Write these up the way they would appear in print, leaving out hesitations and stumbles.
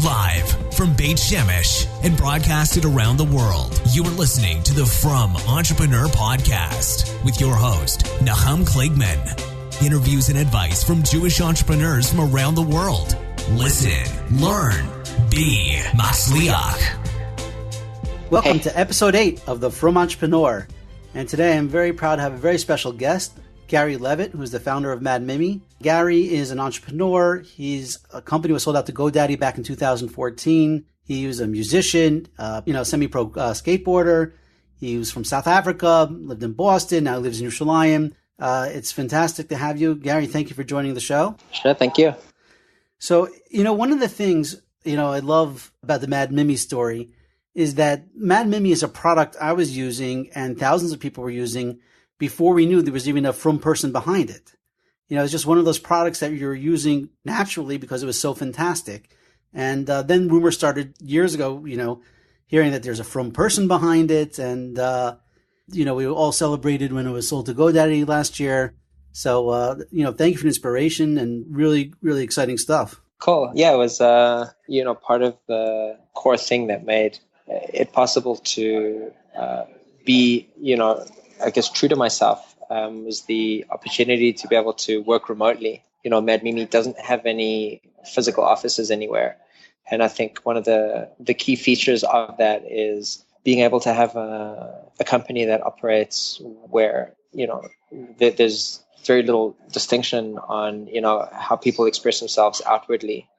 Live from Beit Shemesh and broadcasted around the world, you are listening to the From Entrepreneur Podcast with your host, Nahum Kligman. Interviews and advice from Jewish entrepreneurs from around the world. Listen, learn, be Matzliach. Welcome to episode 8 of the From Entrepreneur. And today I'm very proud to have a very special guest, Gary Levitt, who is the founder of Mad Mimi. Gary is an entrepreneur. A company was sold out to Godaddy back in 2014. He was a musician, semi-pro skateboarder. He was from South Africa, lived in Boston, now lives in Yerushalayim. It's fantastic to have you. Gary, thank you for joining the show. Sure, thank you. So, one of the things, I love about the Mad Mimi story is that Mad Mimi is a product I was using and thousands of people were using before we knew there was even a From person behind it. It's just one of those products that you're using naturally because it was so fantastic. And then rumors started years ago, hearing that there's a From person behind it. And, we all celebrated when it was sold to GoDaddy last year. So, thank you for the inspiration and really, really exciting stuff. Cool. Yeah, it was, part of the core thing that made it possible to be, I guess, true to myself, was the opportunity to be able to work remotely. Mad Mimi doesn't have any physical offices anywhere. And I think one of the key features of that is being able to have a company that operates where, there's very little distinction on, how people express themselves outwardly,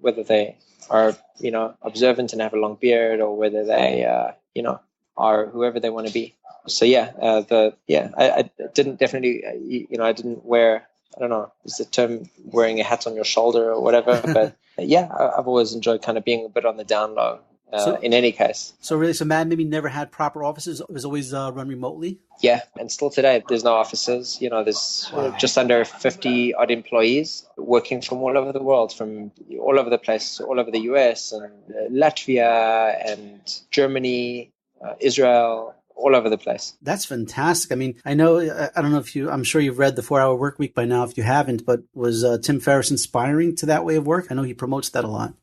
whether they are, observant and have a long beard or whether they, are whoever they want to be. So I didn't definitely, I didn't wear, I don't know, is the term wearing a hat on your shoulder or whatever, but I've always enjoyed kind of being a bit on the down low in any case. So Mad Mimi never had proper offices? It was always run remotely? Yeah, and still today, there's no offices. There's just under 50 odd employees working from all over the world, from all over the place, all over the US and Latvia and Germany, Israel, all over the place. That's fantastic. I mean, I know, I don't know if I'm sure you've read The 4-Hour Workweek by now if you haven't, but was Tim Ferriss inspiring to that way of work? I know he promotes that a lot.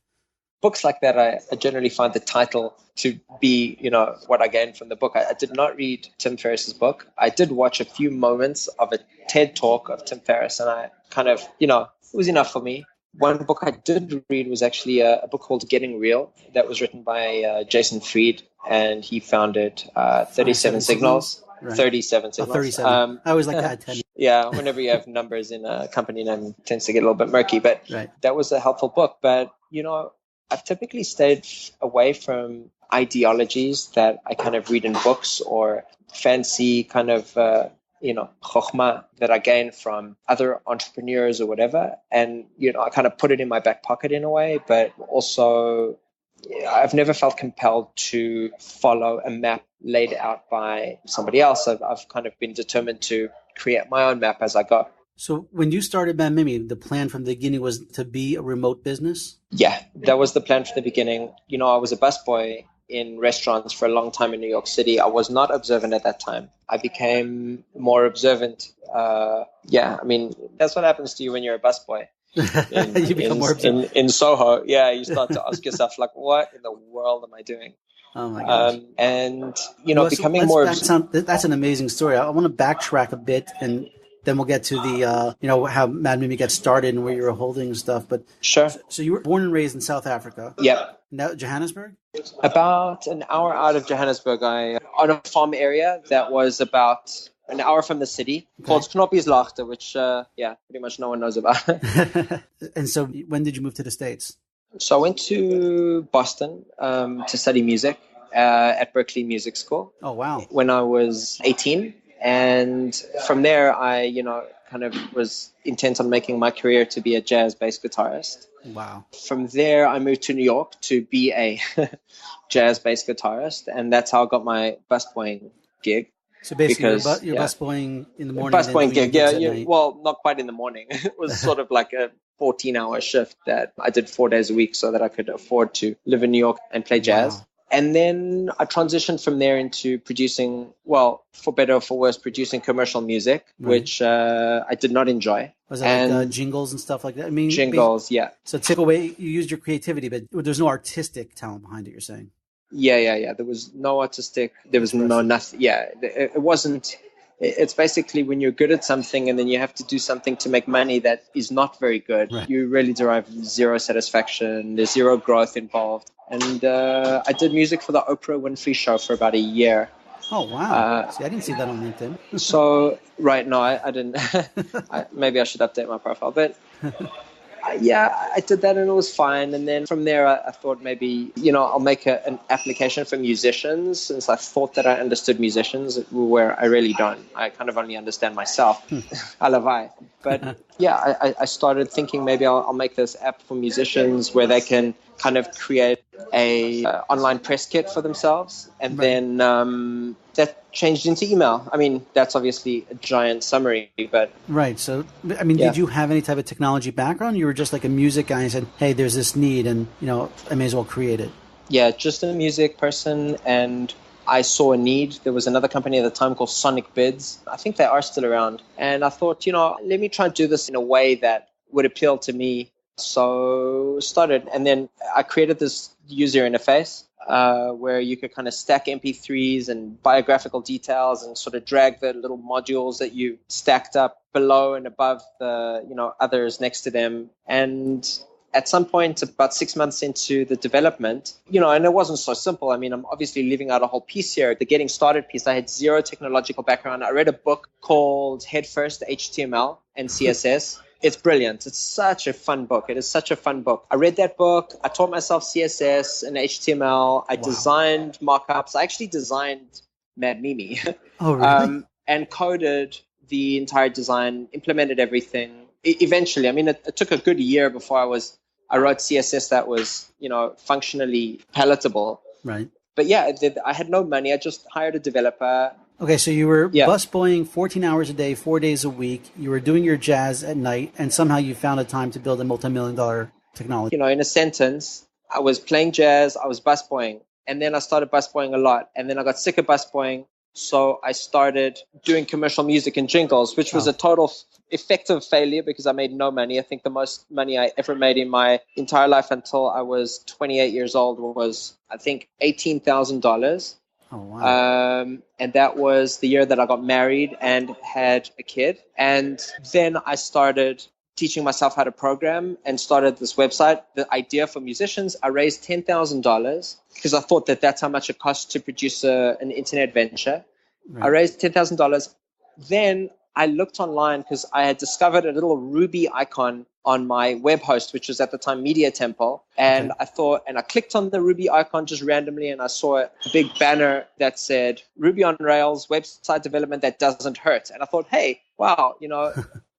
Books like that, I generally find the title to be, what I gained from the book. I did not read Tim Ferriss's book. I did watch a few moments of a TED talk of Tim Ferriss, and I kind of, it was enough for me. One book I did read was actually a book called Getting Real that was written by Jason Fried, and he founded 37 Signals. Right. 37 Signals. 37. I always like to add 10. Yeah, whenever you have numbers in a company name, it tends to get a little bit murky, but That was a helpful book. But, I've typically stayed away from ideologies that I kind of read in books or fancy kind of, chokhmah that I gain from other entrepreneurs or whatever. And, I kind of put it in my back pocket in a way, but also I've never felt compelled to follow a map laid out by somebody else. I've kind of been determined to create my own map as I go. So when you started Mad Mimi, the plan from the beginning was to be a remote business? Yeah, that was the plan from the beginning. I was a busboy in restaurants for a long time in New York City. I was not observant at that time. I became more observant. That's what happens to you when you're a busboy. You become more observant. In SOHO, you start to ask yourself, like, what in the world am I doing? Oh my gosh. Becoming more... That's an amazing story. I want to backtrack a bit and then we'll get to the, how Mad Mimi got started and where you were holding and stuff. But sure. So you were born and raised in South Africa. Yep. Now Johannesburg? About an hour out of Johannesburg, on a farm area that was about an hour from the city, called Knoppieslochte, which, pretty much no one knows about. And so when did you move to the States? So I went to Boston to study music at Berklee Music School. Oh, wow. When I was 18. And from there, I, kind of was intent on making my career to be a jazz bass guitarist. Wow. From there, I moved to New York to be a jazz bass guitarist. And that's how I got my busboying gig. So basically, you're busboying in the morning. Busboying gig, well, not quite in the morning. It was sort of like a 14-hour shift that I did 4 days a week so that I could afford to live in New York and play jazz. Wow. And then I transitioned from there into producing, well, for better or for worse, producing commercial music, which I did not enjoy. Was it like jingles and stuff like that? I mean, jingles, yeah. So take away, you used your creativity, but there's no artistic talent behind it, you're saying? Yeah. There was no artistic, there was no nothing. Yeah, it wasn't. It's basically when you're good at something and then you have to do something to make money that is not very good, you really derive zero satisfaction. There's zero growth involved. And I did music for the Oprah Winfrey Show for about a year. Oh, wow. See, I didn't see that on LinkedIn. So, right, no, I didn't. Maybe I should update my profile. But I did that and it was fine. And then from there, I thought maybe, I'll make an application for musicians, since I thought that I understood musicians, where I really don't. I kind of only understand myself. Halavai. But I started thinking maybe I'll make this app for musicians where they can kind of create a online press kit for themselves. And then that changed into email. I mean, that's obviously a giant summary, but... Right. So, I mean, did you have any type of technology background? You were just like a music guy and said, hey, there's this need and, I may as well create it. Yeah, just a music person. And I saw a need. There was another company at the time called Sonic Bids. I think they are still around. And I thought, let me try and do this in a way that would appeal to me. So started. And then I created this user interface where you could kind of stack MP3s and biographical details and sort of drag the little modules that you stacked up below and above the, others next to them. And at some point, about 6 months into the development, and it wasn't so simple. I mean, I'm obviously leaving out a whole piece here. The getting started piece, I had zero technological background. I read a book called Head First HTML and CSS. It's brilliant. It's such a fun book. It is such a fun book. I read that book. I taught myself CSS and HTML. I designed mockups. I actually designed Mad Mimi. Oh, really? And coded the entire design, implemented everything. Eventually, I mean, it took a good year before I wrote CSS that was, functionally palatable. Right. But I had no money. I just hired a developer. Okay, so you were busboying 14 hours a day, 4 days a week. You were doing your jazz at night, and somehow you found a time to build a multi-million-dollar technology. In a sentence, I was playing jazz, I was busboying, and then I started busboying a lot, and then I got sick of busboying, so I started doing commercial music and jingles, which was a total effective failure because I made no money. I think the most money I ever made in my entire life until I was 28 years old was, I think, $18,000. Oh, wow. And that was the year that I got married and had a kid. And then I started teaching myself how to program and started this website, The Idea for Musicians. I raised $10,000 because I thought that that's how much it costs to produce an internet venture. Right. I raised $10,000. Then I looked online because I had discovered a little Ruby icon on my web host, which was at the time Media Temple. And I clicked on the Ruby icon just randomly, and I saw a big banner that said Ruby on Rails website development that doesn't hurt. And I thought, hey, wow,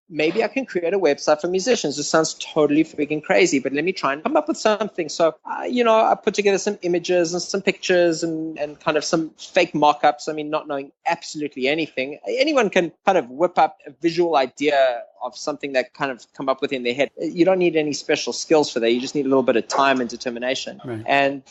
maybe I can create a website for musicians. This sounds totally freaking crazy, but let me try and come up with something. So, I put together some images and some pictures and kind of some fake mock-ups. I mean, not knowing absolutely anything. Anyone can kind of whip up a visual idea of something that kind of come up with in their head. You don't need any special skills for that. You just need a little bit of time and determination. Right. And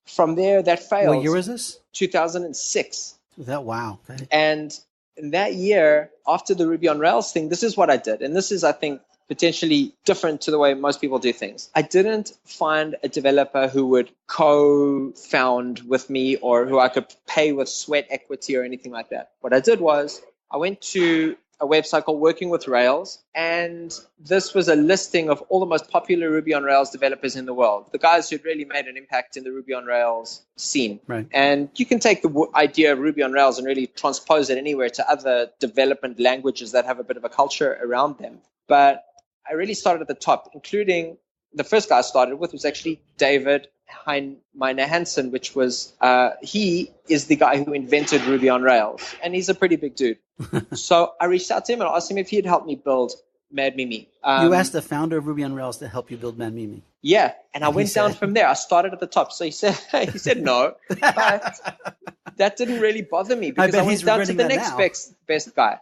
from there, that failed. What year was this? 2006. Wow. Okay. And in that year, after the Ruby on Rails thing, this is what I did. And this is, I think, potentially different to the way most people do things. I didn't find a developer who would co-found with me or who I could pay with sweat equity or anything like that. What I did was I went to a website called Working with Rails, and this was a listing of all the most popular Ruby on Rails developers in the world, the guys who'd really made an impact in the Ruby on Rails scene. Right. And you can take the idea of Ruby on Rails and really transpose it anywhere to other development languages that have a bit of a culture around them. But I really started at the top, including the first guy I started with was actually David Heine Hansen, which was, he is the guy who invented Ruby on Rails, and he's a pretty big dude. So I reached out to him and asked him if he'd help me build Mad Mimi. You asked the founder of Ruby on Rails to help you build Mad Mimi. Yeah, and I went down from there. I started at the top. So he said no, but that didn't really bother me because I went down to the next best guy.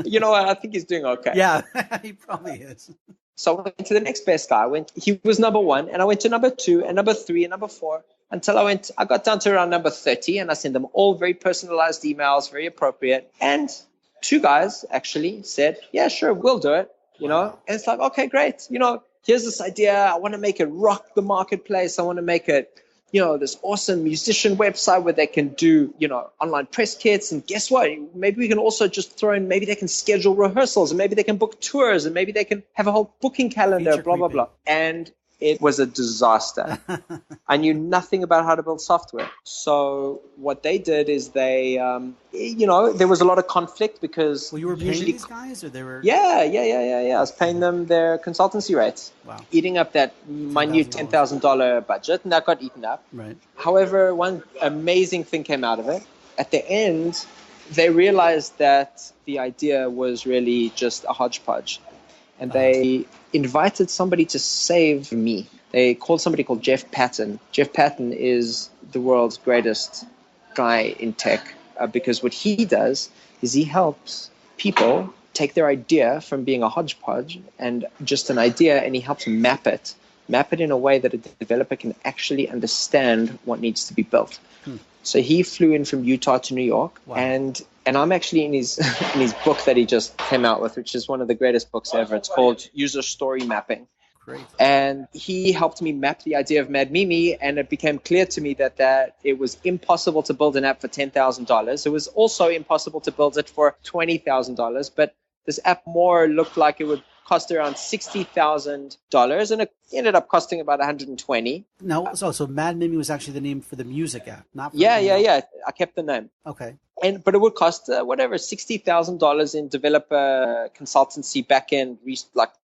You know what? I think he's doing okay. Yeah, he probably is. So I went to the next best guy. He was number one, and I went to number two and number three and number four. until I got down to around number 30, and I sent them all very personalized emails, very appropriate. And 2 guys actually said, yeah, sure, we'll do it. And it's like, okay, great. Here's this idea. I want to make it rock the marketplace. I want to make it, this awesome musician website where they can do, online press kits. And guess what? Maybe we can also just throw in, maybe they can schedule rehearsals, and maybe they can book tours, and maybe they can have a whole booking calendar, Feature blah, blah, blah. And it was a disaster. I knew nothing about how to build software. So what they did is they, there was a lot of conflict because... Well, you were paying these guys, or they were... Yeah. I was paying them their consultancy rates. Wow. Eating up that minute $10,000 budget, and that got eaten up. Right. However, one amazing thing came out of it. At the end, they realized that the idea was really just a hodgepodge. And they invited somebody to save me. They called somebody called Jeff Patton. Jeff Patton is the world's greatest guy in tech because what he does is he helps people take their idea from being a hodgepodge and just an idea, and he helps map it in a way that a developer can actually understand what needs to be built. So he flew in from Utah to New York. Wow. And I'm actually in his book that he just came out with, which is one of the greatest books ever. It's called User Story Mapping. Great. And he helped me map the idea of Mad Mimi, and it became clear to me that it was impossible to build an app for $10,000. It was also impossible to build it for $20,000, but this app more looked like it would cost around $60,000, and it ended up costing about $120,000. Now, so Mad Mimi was actually the name for the music app, not for Yeah. I kept the name. Okay. But it would cost $60,000 in developer consultancy backend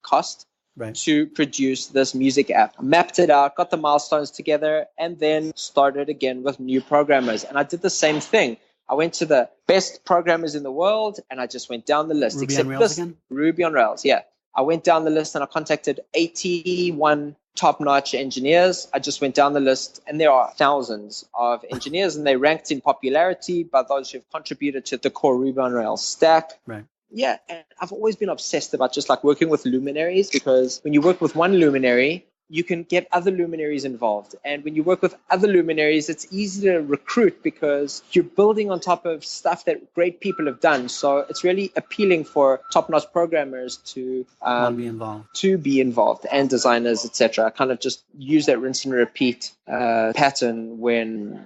cost. Right. To produce this music app. Mapped it out, got the milestones together, and then started again with new programmers. And I did the same thing. I went to the best programmers in the world, and I just went down the list. Ruby on Rails again? Ruby on Rails, yeah. I went down the list, and I contacted 81 top-notch engineers. I just went down the list, and there are thousands of engineers, and they ranked in popularity by those who have contributed to the core Ruby on Rails stack. Right. Yeah, and I've always been obsessed about just working with luminaries, because when you work with one luminary, you can get other luminaries involved. And when you work with other luminaries, it's easy to recruit because you're building on top of stuff that great people have done. So it's really appealing for top-notch programmers to be involved, and designers, etc. I kind of just use that rinse and repeat pattern when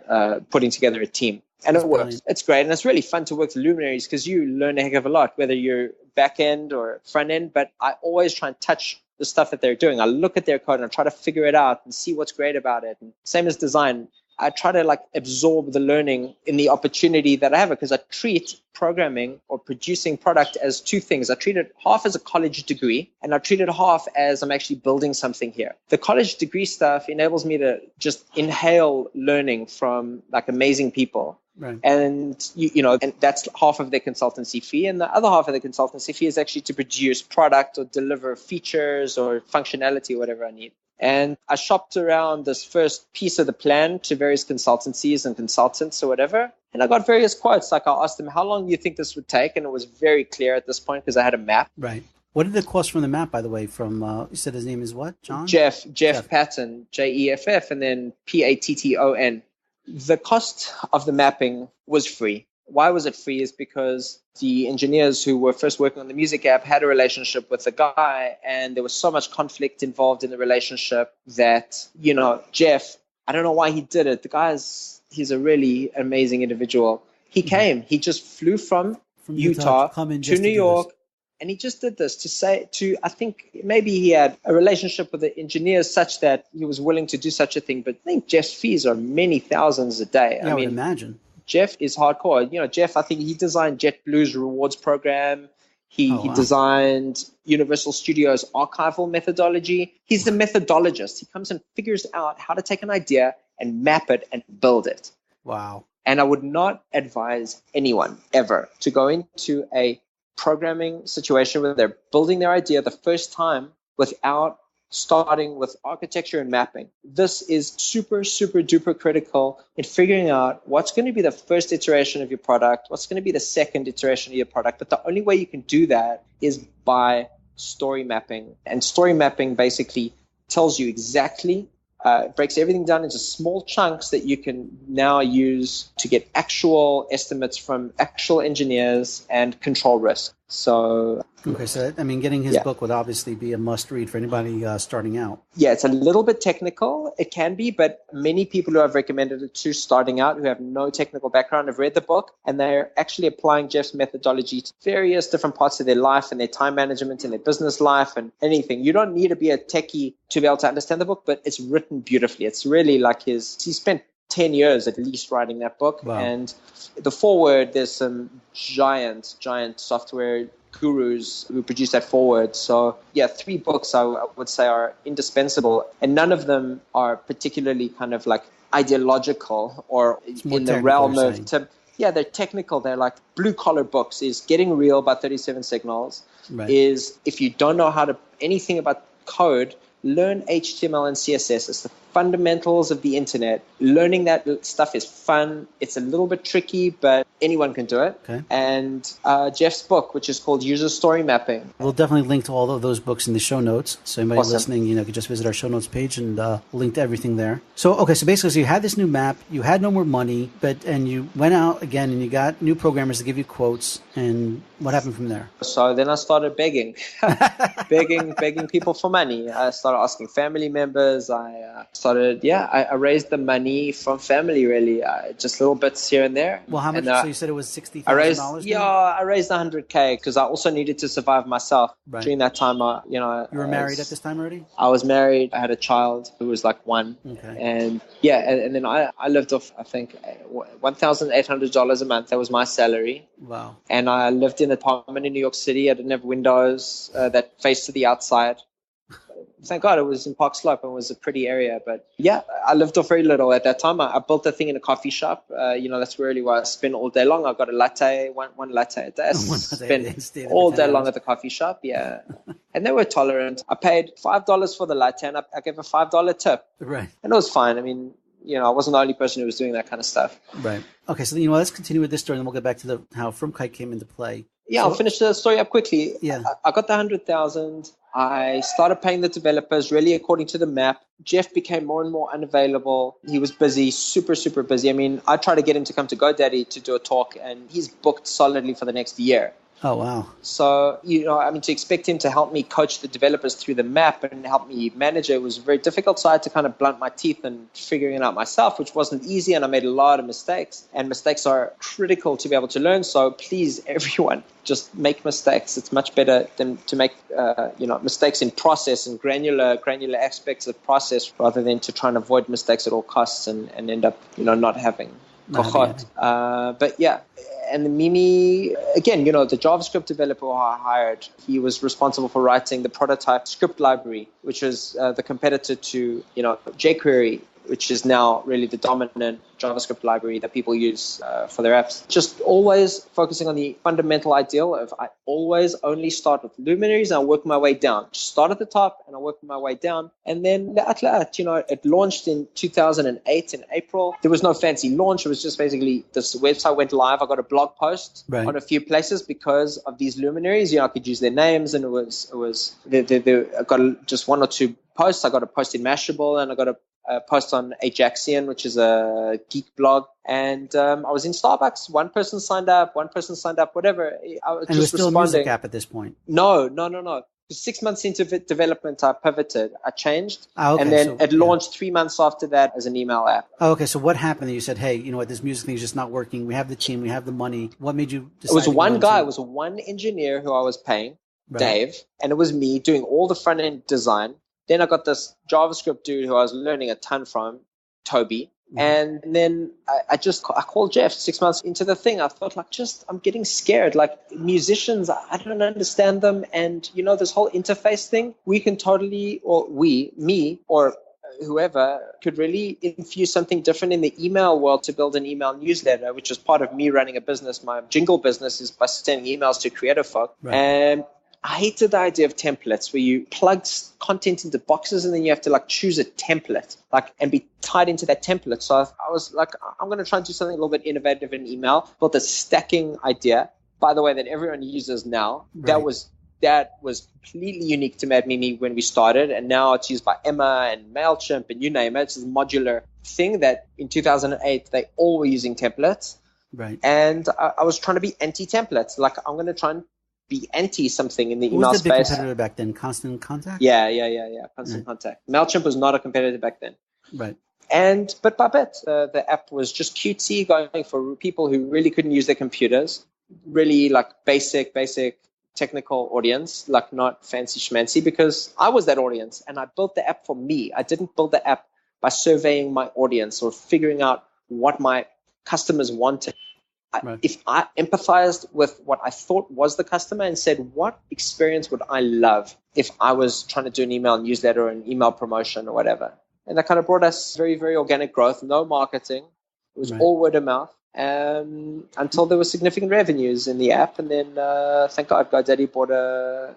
putting together a team. And it works. Brilliant. It's great. And it's really fun to work with luminaries because you learn a heck of a lot, whether you're back end or front end. But I always try and touch the stuff that they're doing. I look at their code and I try to figure it out and see what's great about it. And same as design. I try to absorb the learning in the opportunity that I have, because I treat programming or producing product as two things. I treat it half as a college degree, and I treat it half as I'm actually building something here. The college degree stuff enables me to just inhale learning from amazing people. Right. And and that's half of their consultancy fee, and the other half of the consultancy fee is actually to produce product or deliver features or functionality or whatever I need. And I shopped around this first piece of the plan to various consultancies and consultants or whatever, and I got various quotes. I asked them, how long do you think this would take? And it was very clear at this point because I had a map. Right. What did it cost from the map, by the way? From you said his name is what? John? Jeff Patton, Jeff, and then Patton. The cost of the mapping was free. Why was it free? Is because the engineers who were first working on the music app had a relationship with the guy, and there was so much conflict involved in the relationship that, Jeff, I don't know why he did it. The guy he's a really amazing individual. He came, he just flew from Utah to New York. And he just did this I think maybe he had a relationship with the engineers such that he was willing to do such a thing. But I think Jeff's fees are many thousands a day. Yeah, I would imagine. Jeff is hardcore. Jeff, I think he designed JetBlue's rewards program. He designed Universal Studios' archival methodology. He's the methodologist. He comes and figures out how to take an idea and map it and build it. Wow. And I would not advise anyone ever to go into a programming situation where they're building their idea the first time without starting with architecture and mapping. This is super, super duper critical in figuring out what's going to be the first iteration of your product, what's going to be the second iteration of your product. But the only way you can do that is by story mapping. And story mapping basically tells you exactly It breaks everything down into small chunks that you can now use to get actual estimates from actual engineers and control risk. So, okay, so I mean, getting his book would obviously be a must read for anybody starting out. Yeah, it's a little bit technical. It can be, but many people who have recommended it to starting out who have no technical background have read the book, and they're actually applying Jeff's methodology to various different parts of their life and their time management and their business life and anything. You don't need to be a techie to be able to understand the book, but it's written beautifully. It's really like he spent 10 years at least writing that book. Wow. And the foreword, there's some giant software gurus who produce that foreword. So yeah, 3 books I would say are indispensable, and none of them are particularly kind of like ideological or in the realm of they're technical. They're like blue collar books. Is Getting Real by 37 Signals. Right. Is if you don't know anything about code, learn HTML and CSS. It's the fundamentals of the internet. Learning that stuff is fun. It's a little bit tricky, but anyone can do it. Okay. And Jeff's book, which is called User Story Mapping. We'll definitely link to all of those books in the show notes. So anybody listening, could just visit our show notes page and we'll link to everything there. So basically, so you had this new map, you had no more money, and you went out again and you got new programmers to give you quotes. And what happened from there? So then I started begging people for money. I started asking family members. I raised the money from family, really, just little bits here and there. Well, how much? So you said it was $60,000? I raised $100K because I also needed to survive myself. Right. During that time. You were married at this time already? I was married. I had a child who was like 1. Okay. And then I lived off, I think, $1,800 a month. That was my salary. Wow. And I lived in an apartment in New York City. I didn't have windows that faced to the outside. Thank God it was in Park Slope and it was a pretty area. But yeah, I lived off very little at that time. I built a thing in a coffee shop. That's really where I spent all day long. I got a latte, one latte a day. Spent all day long at the coffee shop. Yeah. And they were tolerant. I paid $5 for the latte and I gave a $5 tip. Right. And it was fine. I mean, I wasn't the only person who was doing that kind of stuff. Right. Okay. So, let's continue with this story and then we'll get back to how FromKite came into play. Yeah, I'll finish the story up quickly. Yeah. I got the 100,000. I started paying the developers really according to the map. Jeff became more and more unavailable. He was busy, super, super busy. I mean, I tried to get him to come to Godaddy to do a talk, and he's booked solidly for the next year. Oh, wow. So, to expect him to help me coach the developers through the map and help me manage it was very difficult. So I had to kind of blunt my teeth and figuring it out myself, which wasn't easy. And I made a lot of mistakes, and mistakes are critical to be able to learn. So please, everyone, just make mistakes. It's much better than to make, mistakes in process and granular aspects of process rather than to try and avoid mistakes at all costs and end up, not having. But yeah, and the Mimi, again, the JavaScript developer who I hired, he was responsible for writing the prototype script library, which was the competitor to, jQuery, which is now really the dominant JavaScript library that people use for their apps. Just always focusing on the fundamental ideal of I always only start with luminaries and I work my way down. Just start at the top and I work my way down. And then it launched in 2008 in April. There was no fancy launch. It was just basically this website went live. I got a blog post on a few places because of these luminaries. I could use their names, and I got just 1 or 2 posts. I got a post in Mashable, and I got a post on Ajaxian, which is a geek blog. And I was in Starbucks. One person signed up, whatever. I was and it was still a music app at this point? No. 6 months into development, I pivoted. I changed. And then it launched 3 months after that as an email app. Oh, okay. So what happened? You said, hey, you know what? This music thing is just not working. We have the team. We have the money. What made you decide? It was one guy. It was one engineer who I was paying, Dave. And it was me doing all the front-end design. Then I got this JavaScript dude who I was learning a ton from, Toby. Mm-hmm. And then I called Jeff 6 months into the thing. I thought I'm getting scared. Like musicians, I don't understand them. And this whole interface thing, we can totally, or me or whoever could really infuse something different in the email world to build an email newsletter, which is part of me running a business. My jingle business is by sending emails to creative folk. Right. And I hated the idea of templates where you plug content into boxes and then you have to choose a template and be tied into that template. So I was like, I'm going to try and do something a little bit innovative in email. Built a stacking idea, by the way, that everyone uses now. Right. That was that was completely unique to Mad Mimi when we started, and now it's used by Emma and MailChimp and you name it. It's a modular thing that in 2008 they all were using templates. Right. And I was trying to be anti-templates. Like, I'm going to try and be anti something in the email was the big space. competitor back then? Constant Contact? Yeah. Constant Contact. MailChimp was not a competitor back then. Right. And bit by bit, the app was just cutesy, going for people who really couldn't use their computers, really like basic technical audience, like not fancy schmancy, because I was that audience and I built the app for me. I didn't build the app by surveying my audience or figuring out what my customers wanted. Right. If I empathized with what I thought was the customer and said, what experience would I love if I was trying to do an email newsletter or an email promotion or whatever? And that kind of brought us very, very organic growth, no marketing. It was all word of mouth until there were significant revenues in the app. And then, thank God, GoDaddy bought a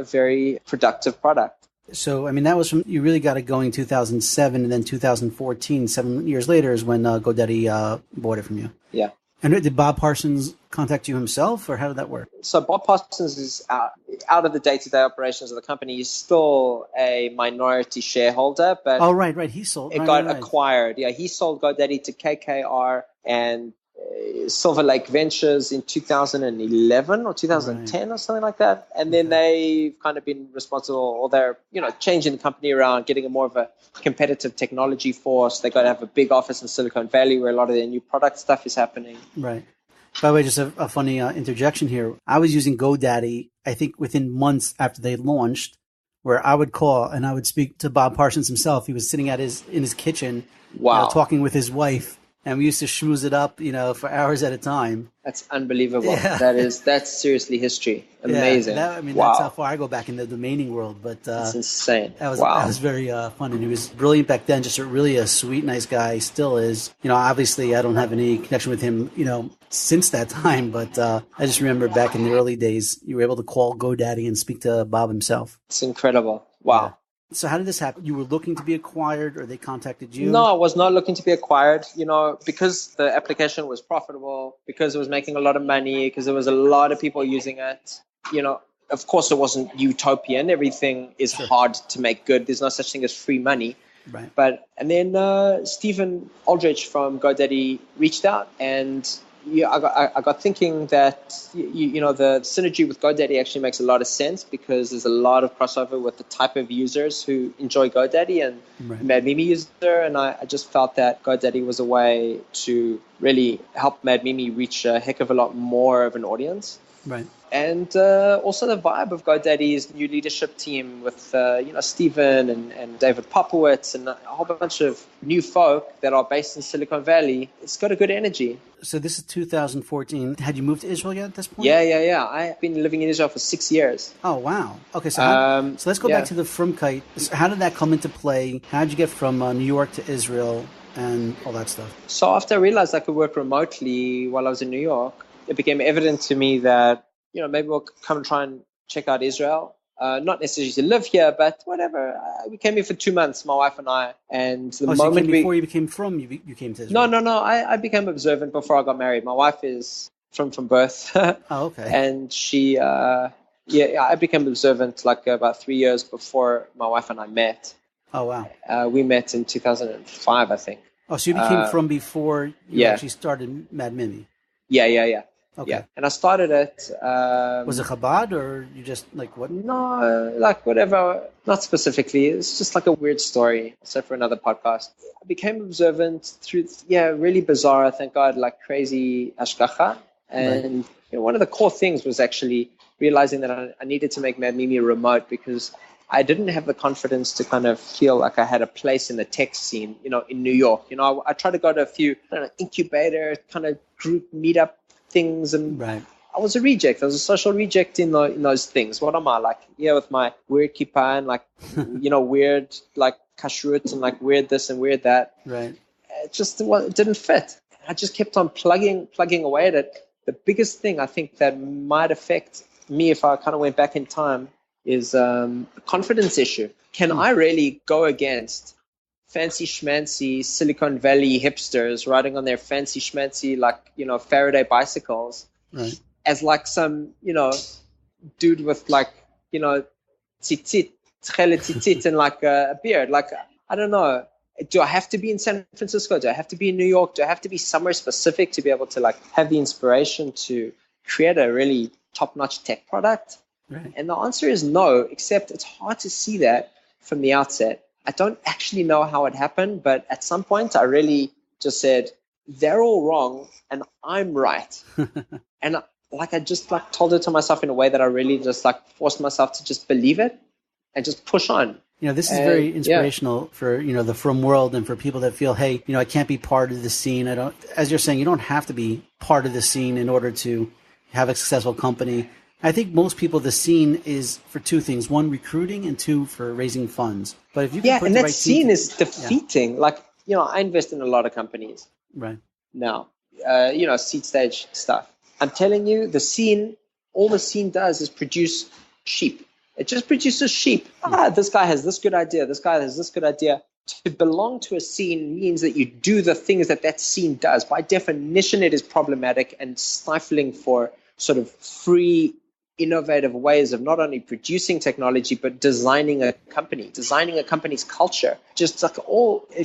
very productive product. So, I mean, that was from, you really got it going in 2007, and then 2014, 7 years later is when GoDaddy bought it from you. Yeah. And did Bob Parsons contact you himself, or how did that work? So Bob Parsons is out of the day-to-day operations of the company. He's still a minority shareholder, but right. He sold. It got acquired. Yeah, he sold GoDaddy to KKR and Silver Lake Ventures in 2011 or 2010 or something like that. And then they've kind of been responsible, or they're changing the company around, getting a more of a competitive technology force. They got to have a big office in Silicon Valley where a lot of their new product stuff is happening. Right. By the way, just a funny interjection here. I was using GoDaddy, I think within months after they launched, where I would call and I would speak to Bob Parsons himself. He was sitting in his kitchen, talking with his wife. And we used to schmooze it up, for hours at a time. That's unbelievable. Yeah. That's seriously history. Amazing. Yeah, that's how far I go back in the domaining world. But that's insane. That was very fun, and he was brilliant back then. Just really a sweet, nice guy. Still is. Obviously, I don't have any connection with him, since that time. But I just remember back in the early days, you were able to call GoDaddy and speak to Bob himself. It's incredible. Wow. Yeah. So how did this happen? You were looking to be acquired, or they contacted you? No, I was not looking to be acquired. Because the application was profitable, because it was making a lot of money, because there was a lot of people using it. Of course, it wasn't utopian. Everything is hard to make good. There's no such thing as free money. Right. And then Stephen Aldrich from GoDaddy reached out, and I got thinking that the synergy with GoDaddy actually makes a lot of sense, because there's a lot of crossover with the type of users who enjoy GoDaddy and Mad Mimi user, and I just felt that GoDaddy was a way to really help Mad Mimi reach a heck of a lot more of an audience. Right. And also the vibe of GoDaddy's new leadership team with Stephen and David Popowitz and a whole bunch of new folk that are based in Silicon Valley. It's got a good energy. So this is 2014. Had you moved to Israel yet at this point? Yeah. I've been living in Israel for 6 years. Oh, wow. Okay, so let's go back to the Frumkeit. So how did that come into play? How did you get from New York to Israel and all that stuff? So after I realized I could work remotely while I was in New York, it became evident to me that maybe we'll come and try and check out Israel. Not necessarily to live here, but whatever. We came here for 2 months, my wife and I. And before you became you came to Israel? No. I became observant before I got married. My wife is from birth. Oh, okay. And she, I became observant like about 3 years before my wife and I met. Oh, wow. We met in 2005, I think. Oh, so you became from before you actually started Mad Mimi? Yeah. Okay. Yeah. And I started it. Was it Chabad, or you just what? No, like whatever. Not specifically. It's just like a weird story. So for another podcast, I became observant through really bizarre. Thank God, like crazy hashgacha. And one of the core things was actually realizing that I needed to make Mad Mimi remote, because I didn't have the confidence to kind of feel like I had a place in the tech scene, in New York. I tried to go to a few incubator kind of group meetup things, and I was a reject. I was a social reject in those things. What am I like? With my weird kippah and weird like kashrut and like weird this and weird that. Right. It didn't fit. I just kept on plugging away at it. The biggest thing I think that might affect me if I kind of went back in time is a confidence issue. Can I really go against fancy schmancy Silicon Valley hipsters riding on their fancy schmancy Faraday bicycles as like some dude with like, tzitzit, and like a beard. Like, I don't know. Do I have to be in San Francisco? Do I have to be in New York? Do I have to be somewhere specific to be able to like have the inspiration to create a really top-notch tech product? Right. And the answer is no, except it's hard to see that from the outset. I don't actually know how it happened, but at some point I really just said, they're all wrong and I'm right. And I just like told it to myself in a way that I really just like forced myself to just believe it and just push on. This is very inspirational for, the From world and for people that feel, hey, I can't be part of the scene. As you're saying, you don't have to be part of the scene in order to have a successful company. I think most people, the scene is for two things: one, recruiting, and two, for raising funds. But if you can put and the that right scene is defeating. Yeah. Like, I invest in a lot of companies right now, seed stage stuff. I'm telling you, all the scene does is produce sheep. It just produces sheep. This guy has this good idea. This guy has this good idea. To belong to a scene means that you do the things that scene does. By definition, it is problematic and stifling for sort of free, innovative ways of not only producing technology, but designing a company's culture. Just like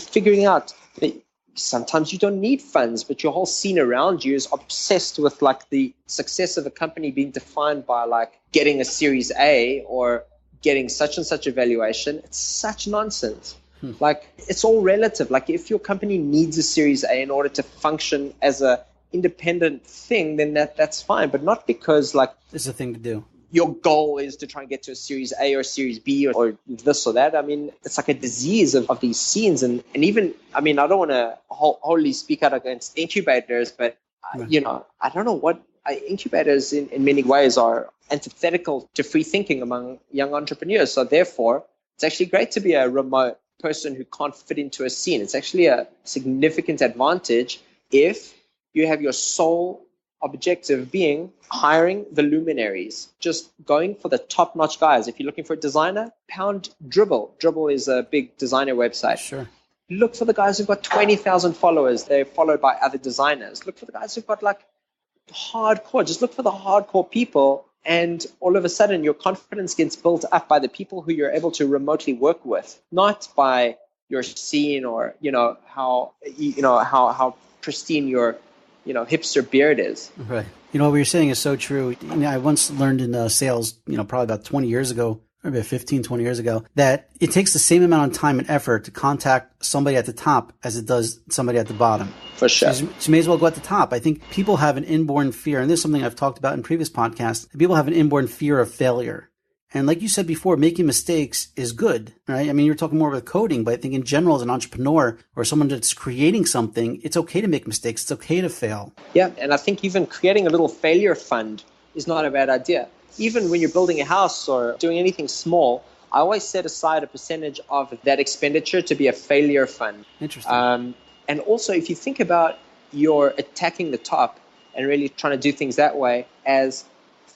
figuring out that sometimes you don't need funds, but your whole scene around you is obsessed with like the success of a company being defined by like getting a Series A or getting such and such a valuation. It's such nonsense. Like, it's all relative. Like, if your company needs a Series A in order to function as a independent thing, then that's fine, but not because like it's a thing to do. Your goal is to try and get to a Series A or Series B or this or that. I mean, it's like a disease of these scenes. And even, I mean, I don't want to wholly speak out against incubators, but, I don't know what incubators in many ways are antithetical to free thinking among young entrepreneurs. So therefore, it's actually great to be a remote person who can't fit into a scene. It's actually a significant advantage if you have your sole objective being hiring the luminaries, just going for the top-notch guys. If you're looking for a designer, pound Dribble. Dribble is a big designer website. Sure. Look for the guys who've got 20,000 followers. They're followed by other designers. Look for the guys who've got like hardcore. Just look for the hardcore people, and all of a sudden your confidence gets built up by the people who you're able to remotely work with, not by your scene or how pristine your hipster beard is. Right. What you're saying is so true. I once learned in sales, probably about 20 years ago, maybe 15, 20 years ago, that it takes the same amount of time and effort to contact somebody at the top as it does somebody at the bottom. For sure. So you may as well go at the top. I think people have an inborn fear, and this is something I've talked about in previous podcasts. People have an inborn fear of failure. And like you said before, making mistakes is good, right? I mean, you're talking more about coding, but I think in general, as an entrepreneur or someone that's creating something, it's okay to make mistakes. It's okay to fail. Yeah, and I think even creating a little failure fund is not a bad idea. Even when you're building a house or doing anything small, I always set aside a percentage of that expenditure to be a failure fund. Interesting. And also, if you think about your attacking the top and really trying to do things that way as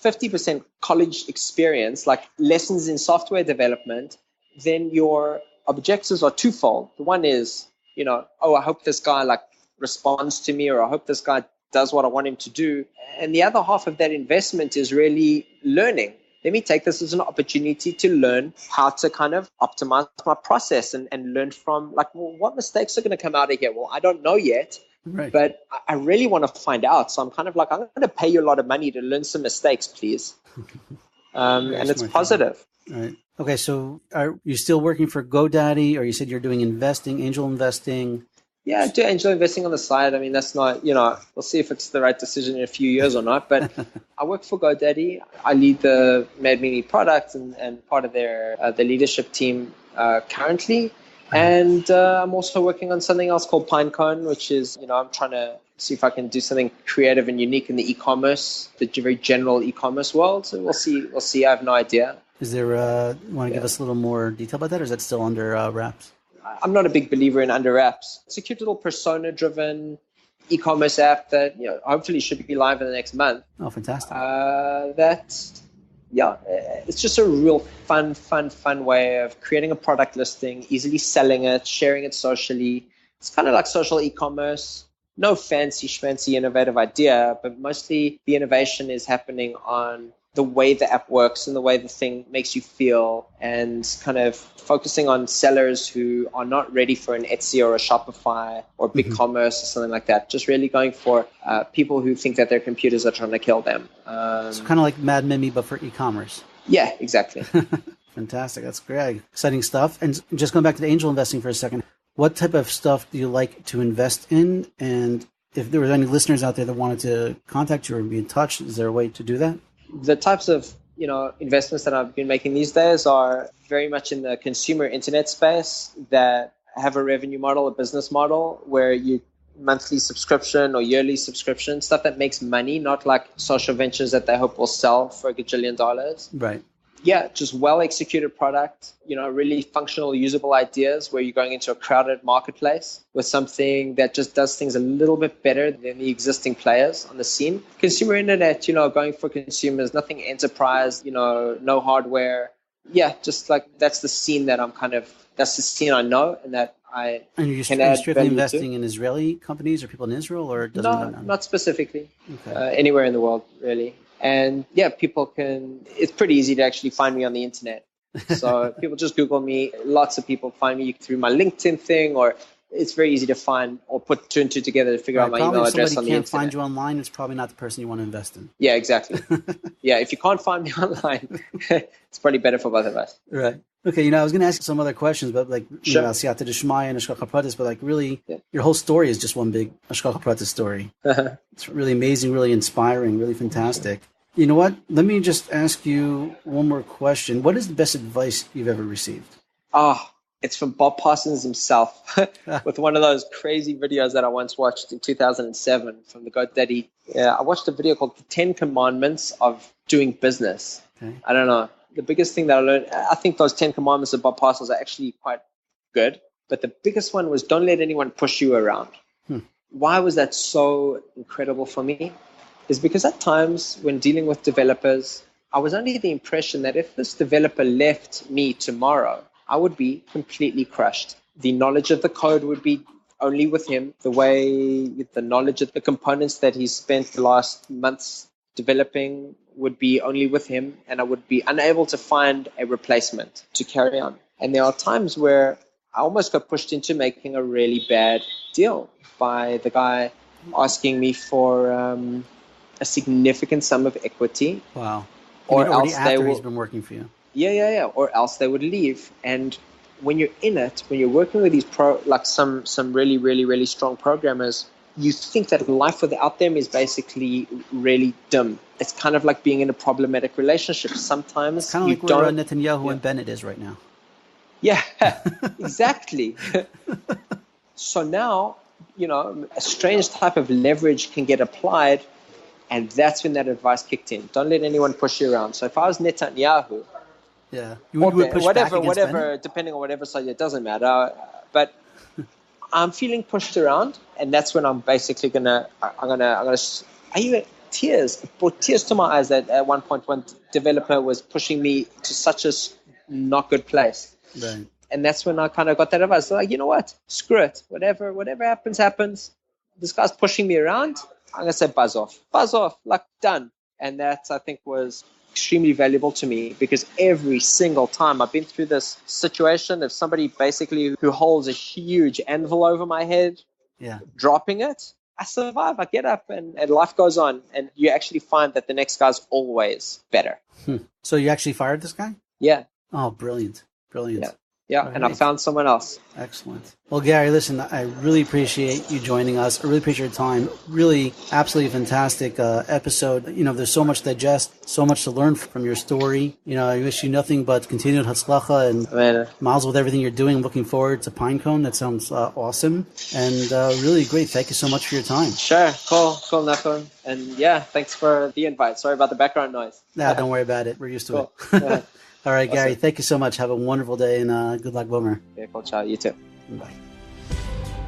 50% college experience, like lessons in software development, then your objectives are twofold. The one is, I hope this guy like responds to me, or I hope this guy does what I want him to do. And the other half of that investment is really learning. Let me take this as an opportunity to learn how to kind of optimize my process and learn from like, well, what mistakes are going to come out of here? Well, I don't know yet. Right. But I really want to find out. So I'm kind of like, I'm going to pay you a lot of money to learn some mistakes, please. And it's positive. Right. Okay. So are you still working for Godaddy, or you said you're doing angel investing? Yeah, I do angel investing on the side. I mean, that's not, we'll see if it's the right decision in a few years or not. But I work for Godaddy. I lead the Mad Mini product and part of their the leadership team currently. And I'm also working on something else called Pinecone, which is, I'm trying to see if I can do something creative and unique in the e-commerce, the very general e-commerce world. So we'll see. I have no idea. Is there, want to give us a little more detail about that, or is that still under wraps? I'm not a big believer in under wraps. It's a cute little persona-driven e-commerce app that, hopefully should be live in the next month. Oh, fantastic. It's just a real fun way of creating a product listing, easily selling it, sharing it socially. It's kind of like social e-commerce. No fancy schmancy innovative idea, but mostly the innovation is happening on the way the app works and the way the thing makes you feel, and kind of focusing on sellers who are not ready for an Etsy or a Shopify or BigCommerce or something like that. Just really going for people who think that their computers are trying to kill them. So kind of like Mad Mimi, but for e-commerce. Yeah, exactly. Fantastic. That's great. Exciting stuff. And just going back to the angel investing for a second, what type of stuff do you like to invest in? And if there were any listeners out there that wanted to contact you or be in touch, is there a way to do that? The types of investments that I've been making these days are very much in the consumer internet space that have a revenue model, a business model where you monthly subscription or yearly subscription, stuff that makes money, not like social ventures that they hope will sell for $1 gajillion. Right. Yeah, just well-executed product, really functional, usable ideas where you're going into a crowded marketplace with something that just does things a little bit better than the existing players on the scene. Consumer internet, going for consumers, nothing enterprise, no hardware. Yeah, just like that's the scene that that's the scene I know and that I And you're strictly investing in Israeli companies or people in Israel, or doesn't No, not specifically. Okay. Anywhere in the world, really. And yeah, it's pretty easy to actually find me on the internet. So people just Google me. Lots of people find me through my LinkedIn thing, or it's very easy to find or put two and two together to figure out my email address on the internet. If somebody can't find you online, it's probably not the person you want to invest in. Yeah, exactly. Yeah, if you can't find me online, it's probably better for both of us. Right. Okay, I was going to ask some other questions, but Siyata Deshmaya and Hashgacha Pratis, but really, your whole story is just one big Hashgacha Pratis story. It's really amazing, really inspiring, really fantastic. You know what? Let me just ask you one more question. What is the best advice you've ever received? It's from Bob Parsons himself with one of those crazy videos that I once watched in 2007 from the Godaddy. I watched a video called The 10 Commandments of Doing Business. Okay. I don't know. The biggest thing that I learned, I think those 10 commandments of Bob Parsons are actually quite good. But the biggest one was don't let anyone push you around. Why was that so incredible for me? Is because at times when dealing with developers, I was under the impression that if this developer left me tomorrow, I would be completely crushed. The knowledge of the code would be only with him. The knowledge of the components that he's spent the last months developing would be only with him, and I would be unable to find a replacement to carry on. And there are times where I almost got pushed into making a really bad deal by the guy asking me for a significant sum of equity. Wow. Or else he's been working for you. Yeah. Or else they would leave. And when you're in it, when you're working with these some really, really, really strong programmers, you think that life without them is basically really dim. It's kind of like being in a problematic relationship. Sometimes it's kind of like where Netanyahu and Bennett is right now. Yeah, exactly. So now, a strange type of leverage can get applied, and that's when that advice kicked in. Don't let anyone push you around. So if I was Netanyahu, you would push whatever, depending on whatever side, it doesn't matter. But I'm feeling pushed around, and that's when I'm basically gonna. I even tears brought tears to my eyes that at one point one developer was pushing me to such a not good place. Right. And that's when I kind of got that advice. So like, you know what? Screw it. Whatever happens. This guy's pushing me around. I'm gonna say buzz off, like done. And that I think was extremely valuable to me, because every single time I've been through this situation of somebody basically who holds a huge anvil over my head, dropping it, I survive. I get up and life goes on. And you actually find that the next guy's always better. So you actually fired this guy? Yeah. Oh, brilliant. Yeah, right. And I found someone else. Excellent. Well, Gary, listen, I really appreciate you joining us. I really appreciate your time. Really, absolutely fantastic episode. There's so much to digest, so much to learn from your story. I wish you nothing but continued hatzlacha and miles with everything you're doing. I'm looking forward to Pinecone. That sounds awesome. And really great. Thank you so much for your time. Sure. Cool, Nachum. And yeah, thanks for the invite. Sorry about the background noise. Nah, don't worry about it. We're used to it. All right, Gary, thank you so much. Have a wonderful day, and good luck, Boomer. Yeah, cool. Ciao. You too. Bye.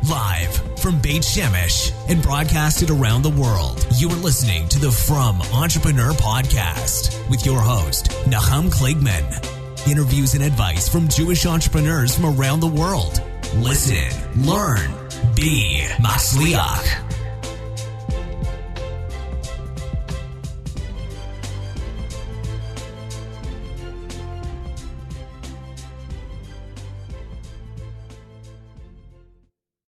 Live from Beit Shemesh and broadcasted around the world, you are listening to the From Entrepreneur Podcast with your host, Nachum Kligman. Interviews and advice from Jewish entrepreneurs from around the world. Listen, learn, be Matzliach.